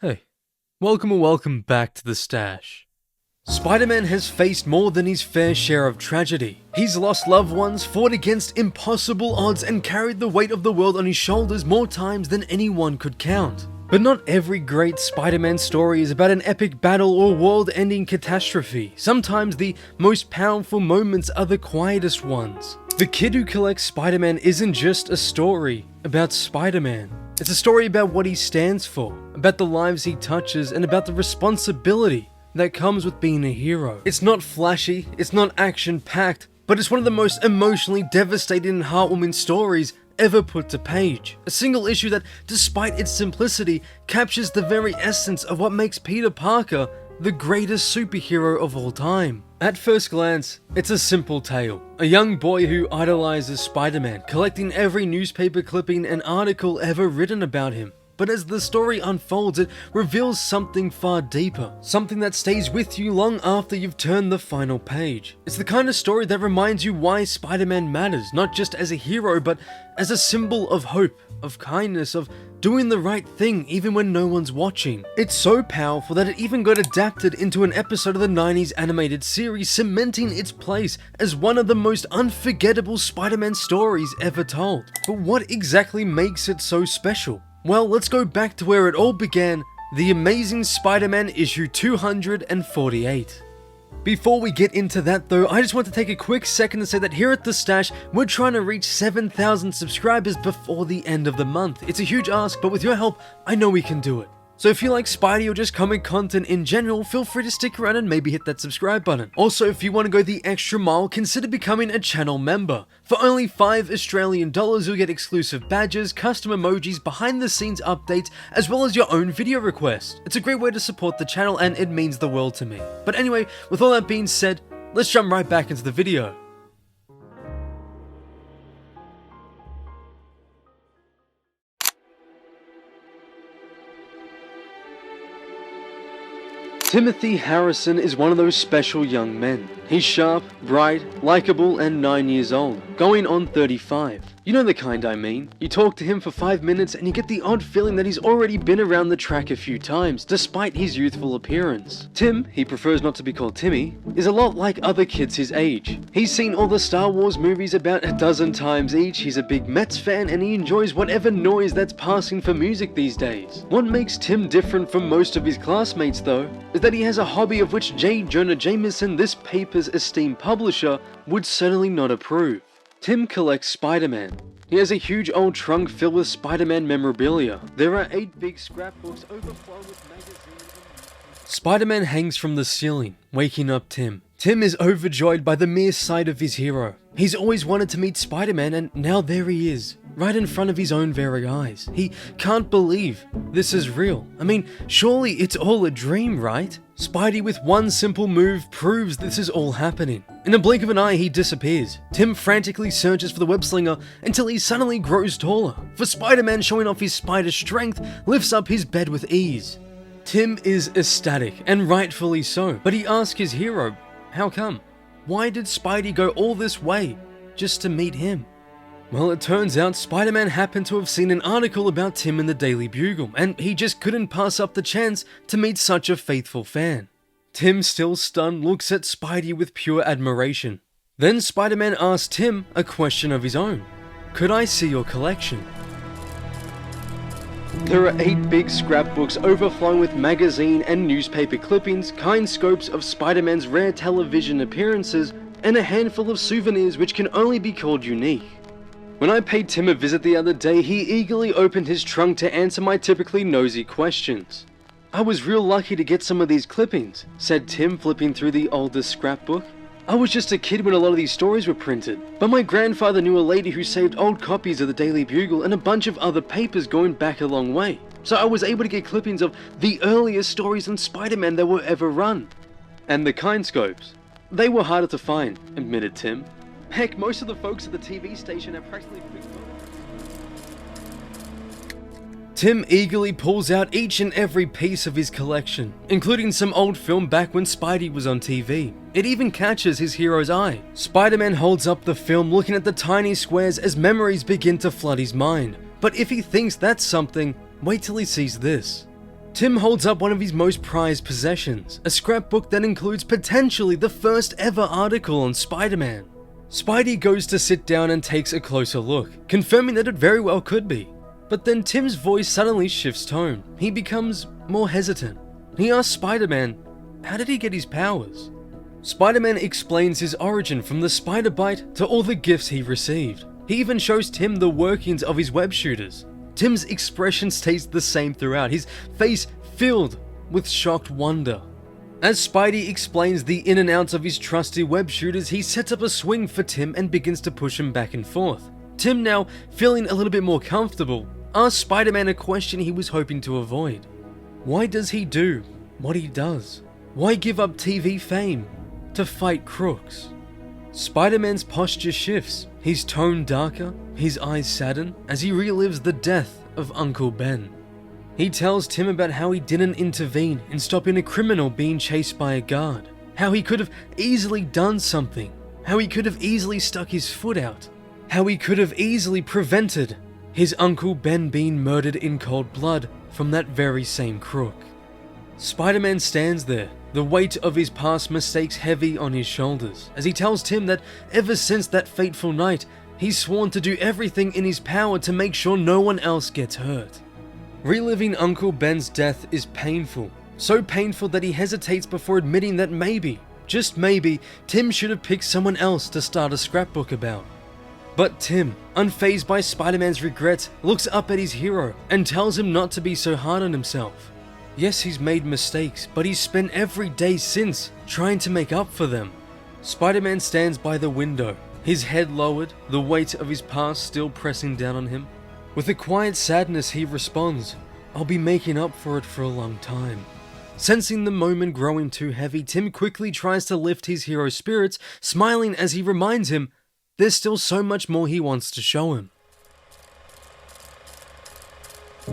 Hey, welcome back to the Stash. Spider-Man has faced more than his fair share of tragedy. He's lost loved ones, fought against impossible odds, and carried the weight of the world on his shoulders more times than anyone could count. But not every great Spider-Man story is about an epic battle or world-ending catastrophe. Sometimes the most powerful moments are the quietest ones. The Kid Who Collects Spider-Man isn't just a story about Spider-Man. It's a story about what he stands for, about the lives he touches, and about the responsibility that comes with being a hero. It's not flashy, it's not action-packed, but it's one of the most emotionally devastating and heartwarming stories ever put to page. A single issue that, despite its simplicity, captures the very essence of what makes Peter Parker the greatest superhero of all time. At first glance, it's a simple tale. A young boy who idolizes Spider-Man, collecting every newspaper clipping and article ever written about him. But as the story unfolds, it reveals something far deeper. Something that stays with you long after you've turned the final page. It's the kind of story that reminds you why Spider-Man matters, not just as a hero, but as a symbol of hope, of kindness, of doing the right thing even when no one's watching. It's so powerful that it even got adapted into an episode of the 90s animated series, cementing its place as one of the most unforgettable Spider-Man stories ever told. But what exactly makes it so special? Well, let's go back to where it all began, The Amazing Spider-Man issue 248. Before we get into that though, I just want to take a quick second to say that here at The Stash, we're trying to reach 7,000 subscribers before the end of the month. It's a huge ask, but with your help, I know we can do it. So if you like Spidey or just comic content in general, feel free to stick around and maybe hit that subscribe button. Also, if you want to go the extra mile, consider becoming a channel member. For only $5 Australian, you'll get exclusive badges, custom emojis, behind the scenes updates, as well as your own video requests. It's a great way to support the channel and it means the world to me. But anyway, with all that being said, let's jump right back into the video. Timothy Harrison is one of those special young men. He's sharp, bright, likable, and 9 years old, going on 35. You know the kind I mean. You talk to him for 5 minutes and you get the odd feeling that he's already been around the track a few times, despite his youthful appearance. Tim, he prefers not to be called Timmy, is a lot like other kids his age. He's seen all the Star Wars movies about a dozen times each, he's a big Mets fan, and he enjoys whatever noise that's passing for music these days. What makes Tim different from most of his classmates though, is that he has a hobby of which J. Jonah Jameson, this paper's esteemed publisher, would certainly not approve. Tim collects Spider-Man. He has a huge old trunk filled with Spider-Man memorabilia. There are 8 big scrapbooks overflowing with magazines. Spider-Man hangs from the ceiling, waking up Tim. Tim is overjoyed by the mere sight of his hero. He's always wanted to meet Spider-Man and now there he is, right in front of his own very eyes. He can't believe this is real. I mean, surely it's all a dream, right? Spidey with one simple move proves this is all happening. In a blink of an eye, he disappears. Tim frantically searches for the web slinger until he suddenly grows taller. For Spider-Man, showing off his spider strength, lifts up his bed with ease. Tim is ecstatic, and rightfully so, but he asks his hero, how come? Why did Spidey go all this way just to meet him? Well, it turns out Spider-Man happened to have seen an article about Tim in the Daily Bugle, and he just couldn't pass up the chance to meet such a faithful fan. Tim, still stunned, looks at Spidey with pure admiration. Then Spider-Man asks Tim a question of his own. Could I see your collection? There are 8 big scrapbooks overflowing with magazine and newspaper clippings, kind scopes of Spider-Man's rare television appearances, and a handful of souvenirs which can only be called unique. When I paid Tim a visit the other day, he eagerly opened his trunk to answer my typically nosy questions. I was real lucky to get some of these clippings, said Tim, flipping through the oldest scrapbook. I was just a kid when a lot of these stories were printed, but my grandfather knew a lady who saved old copies of the Daily Bugle and a bunch of other papers going back a long way. So I was able to get clippings of the earliest stories on Spider-Man that were ever run. And the kind scopes. They were harder to find, admitted Tim. Heck, most of the folks at the TV station have practically fixed them. Tim eagerly pulls out each and every piece of his collection, including some old film back when Spidey was on TV. It even catches his hero's eye. Spider-Man holds up the film, looking at the tiny squares as memories begin to flood his mind. But if he thinks that's something, wait till he sees this. Tim holds up one of his most prized possessions, a scrapbook that includes potentially the first ever article on Spider-Man. Spidey goes to sit down and takes a closer look, confirming that it very well could be. But then Tim's voice suddenly shifts tone. He becomes more hesitant. He asks Spider-Man, how did he get his powers? Spider-Man explains his origin from the spider bite to all the gifts he received. He even shows Tim the workings of his web shooters. Tim's expression stays the same throughout, his face filled with shocked wonder. As Spidey explains the in and outs of his trusty web shooters, he sets up a swing for Tim and begins to push him back and forth. Tim, now feeling a little bit more comfortable, asks Spider-Man a question he was hoping to avoid. Why does he do what he does? Why give up TV fame to fight crooks? Spider-Man's posture shifts, his tone darker, his eyes sadden as he relives the death of Uncle Ben. He tells Tim about how he didn't intervene in stopping a criminal being chased by a guard, how he could have easily done something, how he could have easily stuck his foot out, how he could have easily prevented his Uncle Ben being murdered in cold blood from that very same crook. Spider-Man stands there, the weight of his past mistakes heavy on his shoulders, as he tells Tim that ever since that fateful night, he's sworn to do everything in his power to make sure no one else gets hurt. Reliving Uncle Ben's death is painful, so painful that he hesitates before admitting that maybe, just maybe, Tim should have picked someone else to start a scrapbook about. But Tim, unfazed by Spider-Man's regrets, looks up at his hero and tells him not to be so hard on himself. Yes, he's made mistakes, but he's spent every day since trying to make up for them. Spider-Man stands by the window, his head lowered, the weight of his past still pressing down on him. With a quiet sadness he responds, I'll be making up for it for a long time. Sensing the moment growing too heavy, Tim quickly tries to lift his hero's spirits, smiling as he reminds him there's still so much more he wants to show him.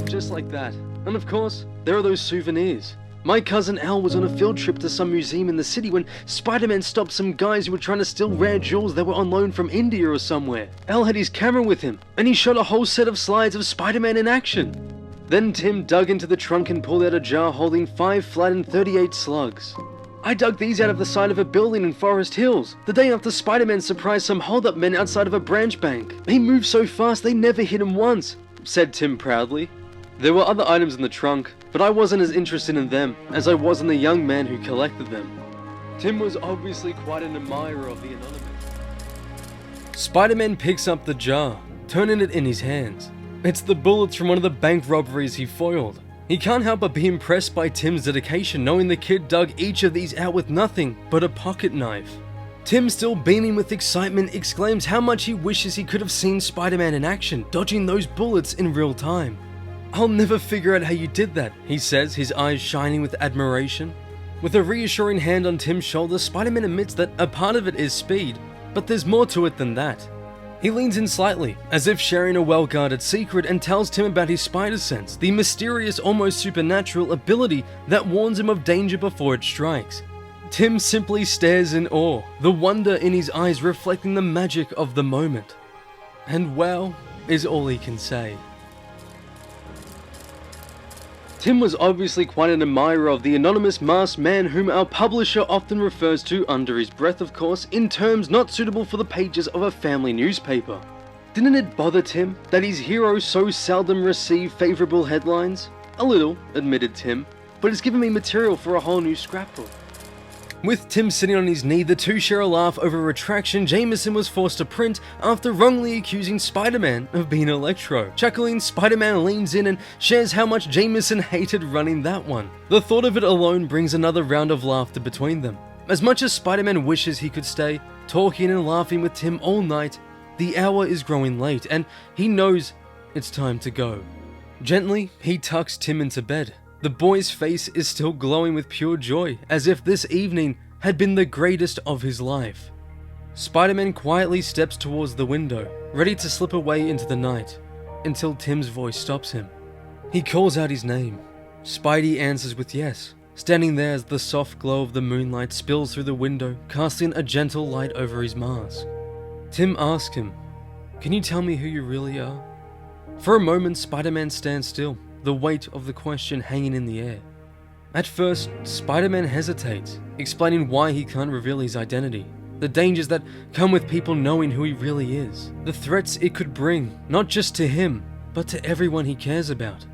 Just like that. And of course, there are those souvenirs. My cousin Al was on a field trip to some museum in the city when Spider-Man stopped some guys who were trying to steal rare jewels that were on loan from India or somewhere. Al had his camera with him, and he shot a whole set of slides of Spider-Man in action. Then Tim dug into the trunk and pulled out a jar holding 5 flattened 38 slugs. I dug these out of the side of a building in Forest Hills, the day after Spider-Man surprised some hold-up men outside of a branch bank. They moved so fast they never hit him once, said Tim proudly. There were other items in the trunk, but I wasn't as interested in them as I was in the young man who collected them. Tim was obviously quite an admirer of the Anonymous. Spider-Man picks up the jar, turning it in his hands. It's the bullets from one of the bank robberies he foiled. He can't help but be impressed by Tim's dedication, knowing the kid dug each of these out with nothing but a pocket knife. Tim, still beaming with excitement, exclaims how much he wishes he could have seen Spider-Man in action, dodging those bullets in real time. I'll never figure out how you did that, he says, his eyes shining with admiration. With a reassuring hand on Tim's shoulder, Spider-Man admits that a part of it is speed, but there's more to it than that. He leans in slightly, as if sharing a well-guarded secret, and tells Tim about his spider sense, the mysterious, almost supernatural ability that warns him of danger before it strikes. Tim simply stares in awe, the wonder in his eyes reflecting the magic of the moment. And wow, is all he can say. Tim was obviously quite an admirer of the anonymous masked man whom our publisher often refers to, under his breath of course, in terms not suitable for the pages of a family newspaper. Didn't it bother Tim that his hero so seldom received favourable headlines? A little, admitted Tim, but it's given me material for a whole new scrapbook. With Tim sitting on his knee, the two share a laugh over a retraction Jameson was forced to print after wrongly accusing Spider-Man of being Electro. Chuckling, Spider-Man leans in and shares how much Jameson hated running that one. The thought of it alone brings another round of laughter between them. As much as Spider-Man wishes he could stay, talking and laughing with Tim all night, the hour is growing late and he knows it's time to go. Gently, he tucks Tim into bed. The boy's face is still glowing with pure joy, as if this evening had been the greatest of his life. Spider-Man quietly steps towards the window, ready to slip away into the night, until Tim's voice stops him. He calls out his name. Spidey answers with yes, standing there as the soft glow of the moonlight spills through the window, casting a gentle light over his mask. Tim asks him, "Can you tell me who you really are?" For a moment, Spider-Man stands still, the weight of the question hanging in the air. At first, Spider-Man hesitates, explaining why he can't reveal his identity, the dangers that come with people knowing who he really is, the threats it could bring, not just to him, but to everyone he cares about.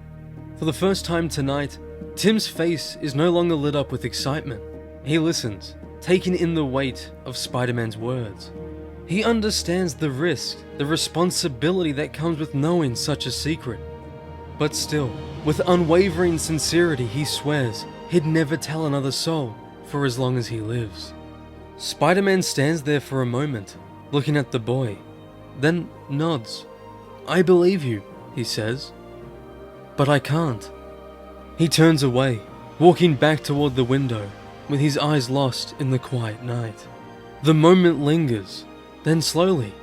For the first time tonight, Tim's face is no longer lit up with excitement. He listens, taking in the weight of Spider-Man's words. He understands the risk, the responsibility that comes with knowing such a secret. But still, with unwavering sincerity, he swears he'd never tell another soul for as long as he lives. Spider-Man stands there for a moment, looking at the boy, then nods. "I believe you," he says. "But I can't." He turns away, walking back toward the window, with his eyes lost in the quiet night. The moment lingers, then slowly,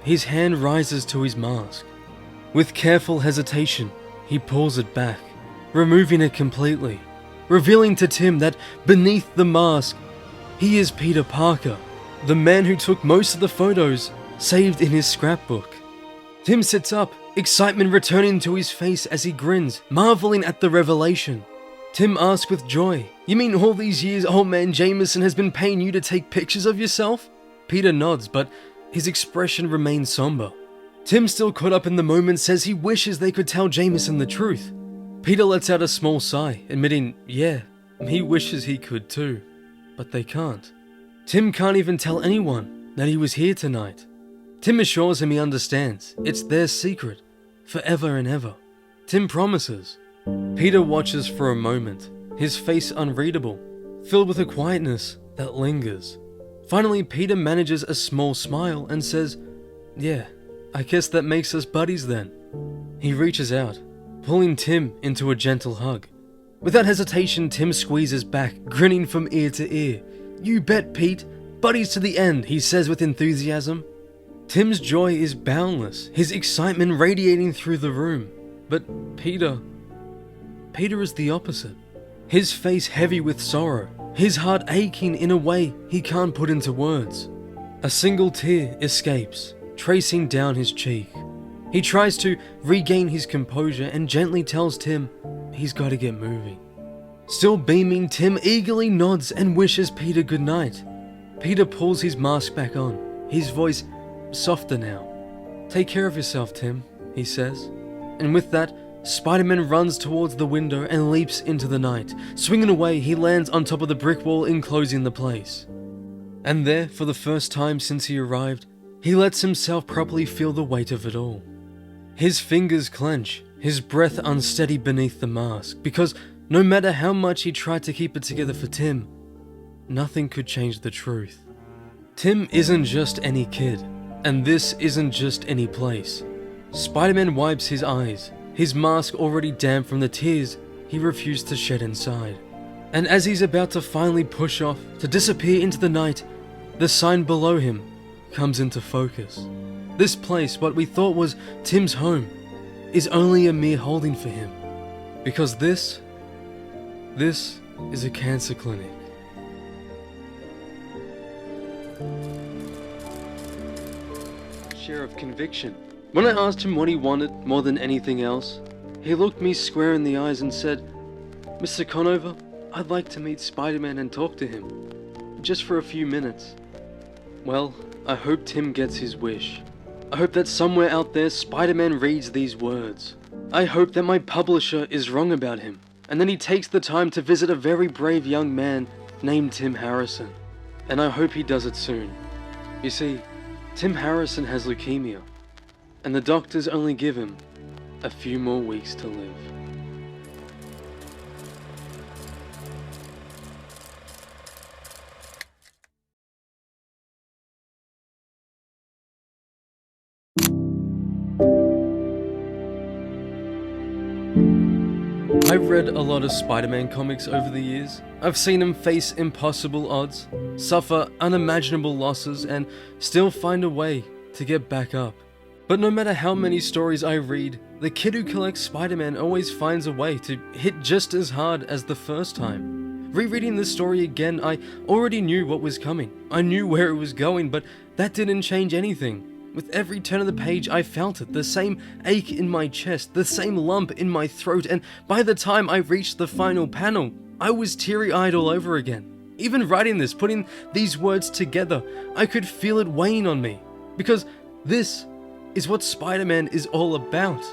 his hand rises to his mask. With careful hesitation, he pulls it back, removing it completely, revealing to Tim that beneath the mask, he is Peter Parker, the man who took most of the photos saved in his scrapbook. Tim sits up, excitement returning to his face as he grins, marveling at the revelation. Tim asks with joy, "You mean all these years old man Jameson has been paying you to take pictures of yourself?" Peter nods, but his expression remains somber. Tim, still caught up in the moment, says he wishes they could tell Jameson the truth. Peter lets out a small sigh, admitting, yeah, he wishes he could too, but they can't. Tim can't even tell anyone that he was here tonight. Tim assures him he understands, it's their secret, forever and ever. Tim promises. Peter watches for a moment, his face unreadable, filled with a quietness that lingers. Finally, Peter manages a small smile and says, "Yeah, I guess that makes us buddies then." He reaches out, pulling Tim into a gentle hug. Without hesitation, Tim squeezes back, grinning from ear to ear. "You bet, Pete. Buddies to the end," he says with enthusiasm. Tim's joy is boundless, his excitement radiating through the room. But Peter is the opposite. His face heavy with sorrow, his heart aching in a way he can't put into words. A single tear escapes, tracing down his cheek. He tries to regain his composure and gently tells Tim he's got to get moving. Still beaming, Tim eagerly nods and wishes Peter good night. Peter pulls his mask back on, his voice softer now. "Take care of yourself, Tim," he says. And with that, Spider-Man runs towards the window and leaps into the night. Swinging away, he lands on top of the brick wall, enclosing the place. And there, for the first time since he arrived, he lets himself properly feel the weight of it all. His fingers clench, his breath unsteady beneath the mask, because no matter how much he tried to keep it together for Tim, nothing could change the truth. Tim isn't just any kid, and this isn't just any place. Spider-Man wipes his eyes, his mask already damp from the tears he refused to shed inside. And as he's about to finally push off, to disappear into the night, the sign below him comes into focus. This place, what we thought was Tim's home, is only a mere holding for him. Because this is a cancer clinic. Share of conviction. When I asked him what he wanted more than anything else, he looked me square in the eyes and said, "Mr. Conover, I'd like to meet Spider-Man and talk to him, just for a few minutes." Well, I hope Tim gets his wish. I hope that somewhere out there Spider-Man reads these words. I hope that my publisher is wrong about him, and then he takes the time to visit a very brave young man named Tim Harrison. And I hope he does it soon. You see, Tim Harrison has leukemia, and the doctors only give him a few more weeks to live. I've read a lot of Spider-Man comics over the years. I've seen him face impossible odds, suffer unimaginable losses, and still find a way to get back up. But no matter how many stories I read, the kid who collects Spider-Man always finds a way to hit just as hard as the first time. Rereading this story again, I already knew what was coming. I knew where it was going, but that didn't change anything. With every turn of the page, I felt it, the same ache in my chest, the same lump in my throat, and by the time I reached the final panel, I was teary-eyed all over again. Even writing this, putting these words together, I could feel it weighing on me, because this is what Spider-Man is all about.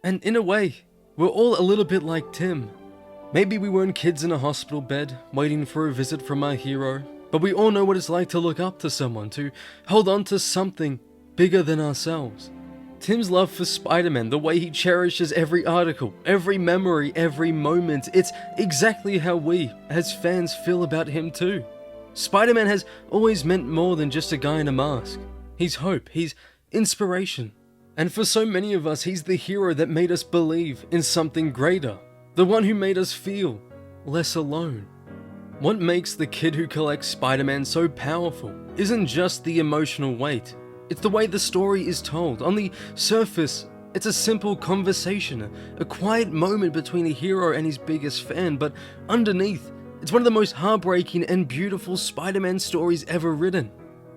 And in a way, we're all a little bit like Tim. Maybe we weren't kids in a hospital bed, waiting for a visit from our hero, but we all know what it's like to look up to someone, to hold on to something bigger than ourselves. Tim's love for Spider-Man, the way he cherishes every article, every memory, every moment, it's exactly how we, as fans, feel about him too. Spider-Man has always meant more than just a guy in a mask. He's hope, he's inspiration. And for so many of us, he's the hero that made us believe in something greater. The one who made us feel less alone. What makes the kid who collects Spider-Man so powerful isn't just the emotional weight. It's the way the story is told. On the surface, it's a simple conversation, a quiet moment between a hero and his biggest fan, but underneath, it's one of the most heartbreaking and beautiful Spider-Man stories ever written.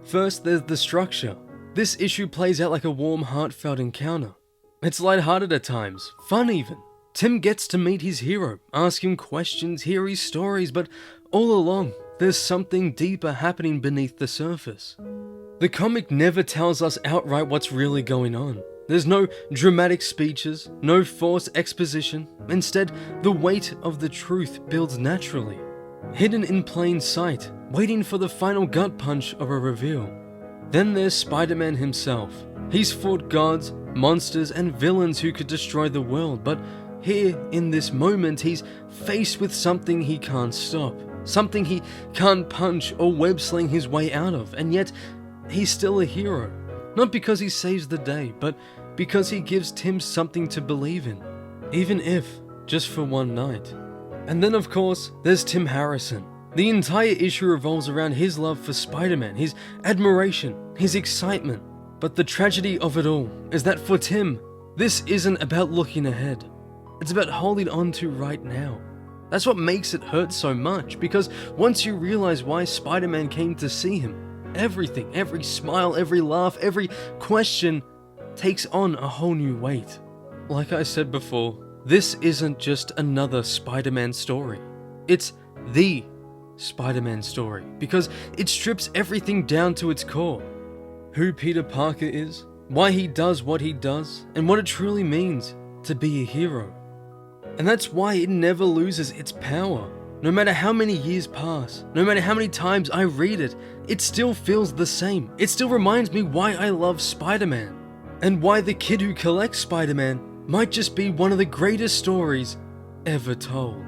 First, there's the structure. This issue plays out like a warm, heartfelt encounter. It's lighthearted at times, fun even. Tim gets to meet his hero, ask him questions, hear his stories, but all along, there's something deeper happening beneath the surface. The comic never tells us outright what's really going on. There's no dramatic speeches, no forced exposition. Instead, the weight of the truth builds naturally, hidden in plain sight, waiting for the final gut punch of a reveal. Then there's Spider-Man himself. He's fought gods, monsters, and villains who could destroy the world, but here, in this moment, he's faced with something he can't stop, something he can't punch or web-sling his way out of, and yet he's still a hero. Not because he saves the day, but because he gives Tim something to believe in, even if just for one night. And then of course, there's Tim Harrison. The entire issue revolves around his love for Spider-Man, his admiration, his excitement. But the tragedy of it all is that for Tim, this isn't about looking ahead. It's about holding on to right now. That's what makes it hurt so much, because once you realize why Spider-Man came to see him, everything, every smile, every laugh, every question takes on a whole new weight. Like I said before, this isn't just another Spider-Man story. It's the Spider-Man story, because it strips everything down to its core. Who Peter Parker is, why he does what he does, and what it truly means to be a hero. And that's why it never loses its power. No matter how many years pass, no matter how many times I read it, it still feels the same. It still reminds me why I love Spider-Man, and why the kid who collects Spider-Man might just be one of the greatest stories ever told.